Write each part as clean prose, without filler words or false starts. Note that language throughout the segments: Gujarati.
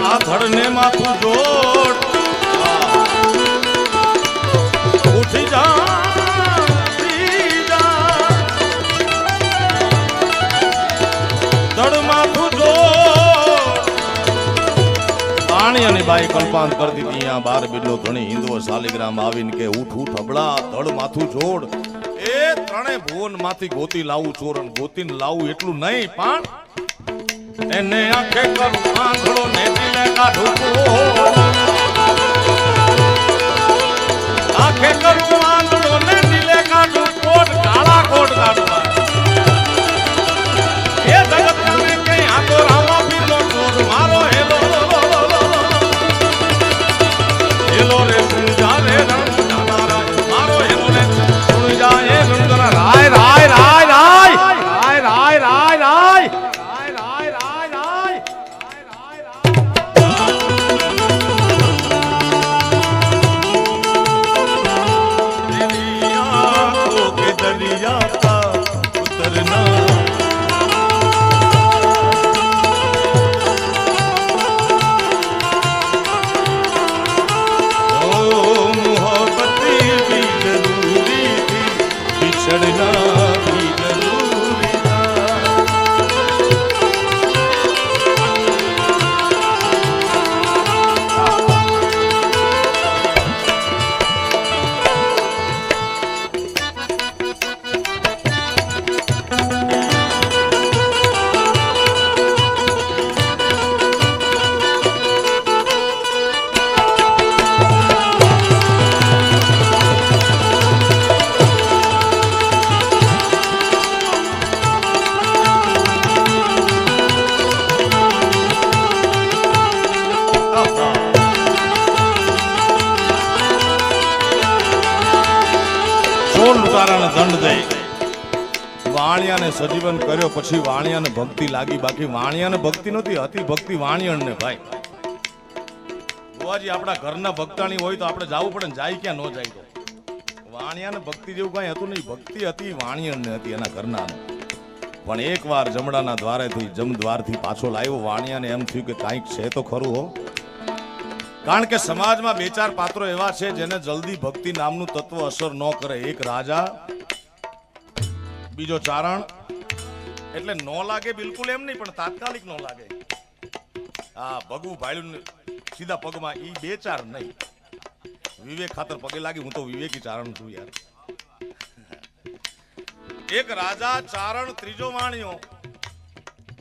આ ધડને માથું જોડ ઉઠી જા ધડ માથું જોડ પાણી અને બાઈ કલ્પાંત કરતી હતી અહીંયા 12 બિલ્લો ધણી હિન્દુઓ શાલિગ્રામ આવીને કે ઉઠ ઉઠ હબળા ધડ માથું જોડ એ ત્રણે ભુવન માંથી ગોતી લાવું ચોરણ ગોતીને લાવું એટલું નહીં પણ એને આંખે કરું આંધળો ને દિલે કાઢું આંખે કરું આંધળો ને દિલે કાઢું કોટ કાળા કોટ કાઢવા એ જગત તમે કઈ આતો રામા પીનો ચોર મારો હેલો હેલો રે સુજા રે રંગ જાનારા મારો હેલો રે સુજા એ રંગના રાય રાય રાય રાય રાય રાય રાય રાય દંડ દઈ વાણિયાને સજીવન કર્યો પછી વાણિયાને ભક્તિ લાગી બાકી વાણિયાને ભક્તિ નહોતી હતી ભક્તિ વાણિયણને ભાઈ બુવાજી આપણા ઘરના ભક્તાણી હોય તો આપણે જવું પડે ને જાય ક્યાં ન જાય તો વાણિયાને ભક્તિ જેવું કઈ હતું નહીં ભક્તિ હતી વાણિયણને હતી એના ઘરના પણ એકવાર જમડાના દ્વારેથી જમદ્વારથી પાછો લાવ્યો વાણિયાને એમ થયું કે કાંઈક છે તો ખરું હો કારણ કે સમાજમાં બે ચાર પાત્રો એવા છે જેને જલ્દી ભક્તિ નામનું તત્વ અસર ન કરે એક રાજા બીજો ચારણ એટલે નો લાગે બિલકુલ એમ નહીં પણ તાત્કાલિક નો લાગે આ ભગવું ભાળ્યું સીધા પગમાં ઈ બે ચાર નહીં વિવેક ખાતર પગે લાગી હું તો વિવેકી ચારણ છું યાર એક રાજા ચારણ ત્રીજો વાણિયો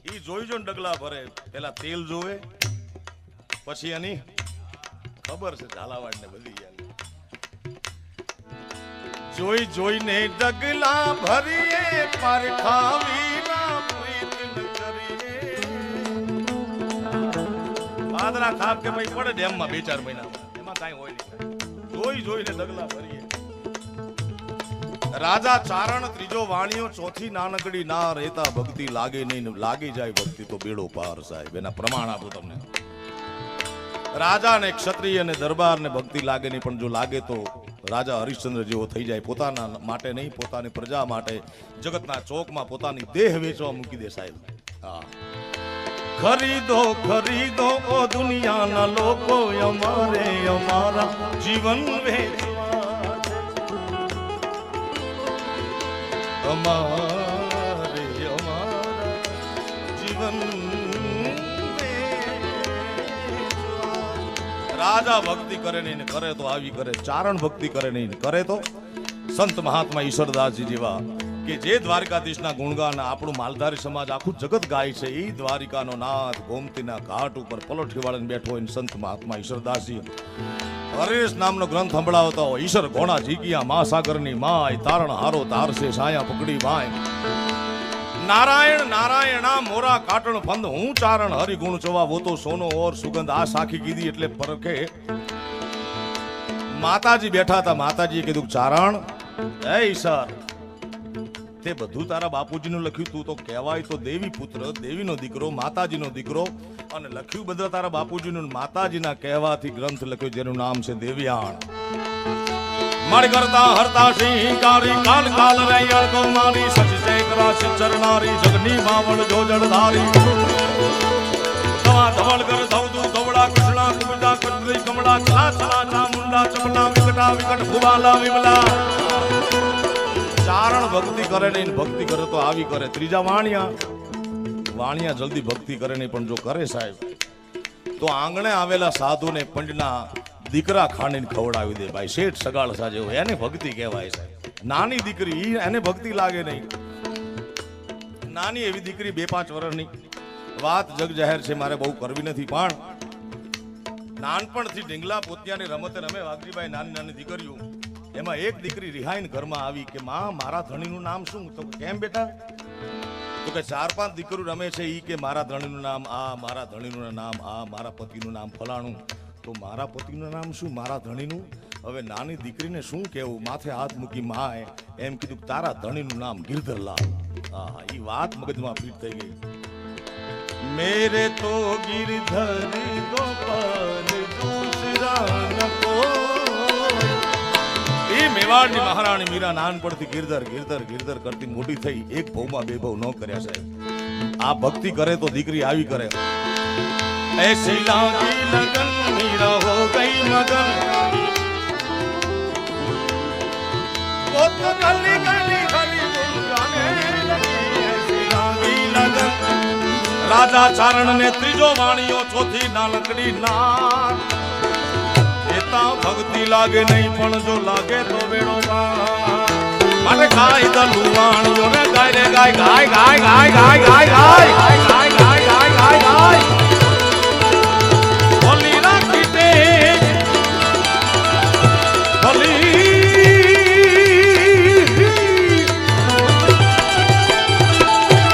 ઈ જોઈ જો ડગલા ભરે પેલા તેલ જોવે પછી એની ખબર છે ઝાલાવાડ ને બધી યાર જોઈ જોઈને ડગલા ભરીએ પરખાવી ના પ્રીત કરીએ પાદરા થાપ કે ભાઈ પડે ડેમમાં 2-4 મહિના એમાં કાઈ હોય નહીં જોઈ જોઈને ડગલા ભરીએ રાજા ચારણ ત્રીજો વાણિયો ચોથી નાનકડી ના રહેતા ભક્તિ લાગે નહીં લાગી જાય ભક્તિ તો બેડો પાર સાહેબ એના પ્રમાણ આપું તમને રાજા ને ક્ષત્રિય ને દરબાર ને ભક્તિ લાગે નહીં પણ જો લાગે તો રાજા હરિશ્ચંદ્ર જેવો થઈ જાય પોતાના માટે નહીં પોતાની પ્રજા માટે જગતના ચોકમાં પોતાની દેહ વેચવા મૂકી દે સાહેબ હા ખરીદો ખરીદો ઓ દુનિયાના લોકો અમારે અમારા જીવન વેચવા અમારે અમારા જીવન રાજા ભક્તિ કરે નહીં કરે તો આવી કરે ચારણ ભક્તિ કરે નહીં કરે તો સંત મહાત્મા ઈશ્વરદાસજી જેવા કે જે દ્વારકાધીશના ગુણગાન આપણું માલધારી સમાજ આખું જગત ગાય છે એ દ્વારિકાનો નાથ ગોમતીના ઘાટ ઉપર પલોઠી વાળીને બેઠો હોય સંત મહાત્મા ઈશ્વરદાસજી હરેશ નામનો ગ્રંથ સંભળાવતા હોય ઈશ્વર ઘોડા ઝીકિયા મહાસાગરની માય તારણ હારો તારસે સાયા પકડી માય નારાયણ નારાયણા મોરા કાટણ ફંદ હું ચારણ હરિગુણ ચવા वो तो सोनो और सुगंध આ સાખી કીધી એટલે પરખે માતાજી બેઠા હતા માતાજીએ કીધું ચારણ એ ઈશ્વર તે બધું તારા બાપુજીનું લખ્યું તું તો કહેવાય તો દેવી પુત્ર દેવીનો દીકરો માતાજીનો દીકરો અને લખ્યું બધા તારા બાપુજીનું માતાજીના કહેવાથી ગ્રંથ લખ્યો જેનું નામ છે દેવ્યાણ મળ કરતા હરતા સિંહકારી કાલ કાલ રે અળકો મારી સચ સે કરા ચરનારી જગની બાવળ જો જળધારી ધવા ધવળ કર ધવદુ ધવળ ગોળા કૃષ્ણા કુબજા કટરી કમળા ચલા ચલા ચામુંડા ચપના વિકટા વિકટ ભુવાલા વિમલા ચારણ ભક્તિ કરે નહીં ભક્તિ કરે તો આવી કરે. ત્રીજા વાણિયા જલ્દી ભક્તિ કરે નહીં પણ જો કરે સાહેબ તો આંગણે આવેલા સાધુને પંડના દીકરા ખાંડીને ખવડાવી દે. ભાઈ શેઠ સગાળ સાજે હોય એને ભક્તિ કહેવાય સાહેબ. નાની દીકરી એને ભક્તિ લાગે નહીં. નાની એવી દીકરી 2-5 વર્ષની વાત જગ જાહેર છે, મારે બહુ કરવી નથી, પણ નાનપણથી ઢીંગલા પોતિયાની રમતે રમે વાઘજીભાઈ નાની નાની દીકરીઓ. એમાં એક દીકરી રિહાઈને ઘરમાં આવી કે માં મારા ધણીનું નામ શું? તો કેમ બેટા? તો કે 4-5 દીકરીઓ રમે છે ઈ કે મારા ધણીનું નામ આ, મારા ધણીનું નામ આ, મારા પતિનું નામ ફલાણું. તો મારા પતિનું નામ શું? મારા ધણીનું. હવે નાની દીકરીને શું કહેવું? માથે હાથ મૂકી માએ એમ કીધું તારા ધણીનું નામ ગિરધરલાલ. હા, ઈ વાત મગજમાં ફીટ થઈ ગઈ. મેરે તો ગિરધર ગોપાલ દૂસરા ન કોઈ. એ મેવાડની મહારાણી મીરા નાનપણથી ગિરધર ગિરધર ગિરધર કરતી મોટી થઈ. એક ભવમાં 2 ભવ ન કર્યા સાહેબ. આ ભક્તિ કરે તો દીકરી આવી કરે. ऐसी लागी लगन मीरा हो गई मगन वो तो गली गली हरी गुल गाने लगी. ऐसी लागी लगन राजा चारण ने त्रीजो वाणियो ચોથી નાનકડી નાર. એતા ભક્તિ લાગે નહીં પણ જો લાગે તો વેણો પાર. માટે ગાય દલુ વાણિયો ને ગાય રે ગાય ગાય ગાય ગાય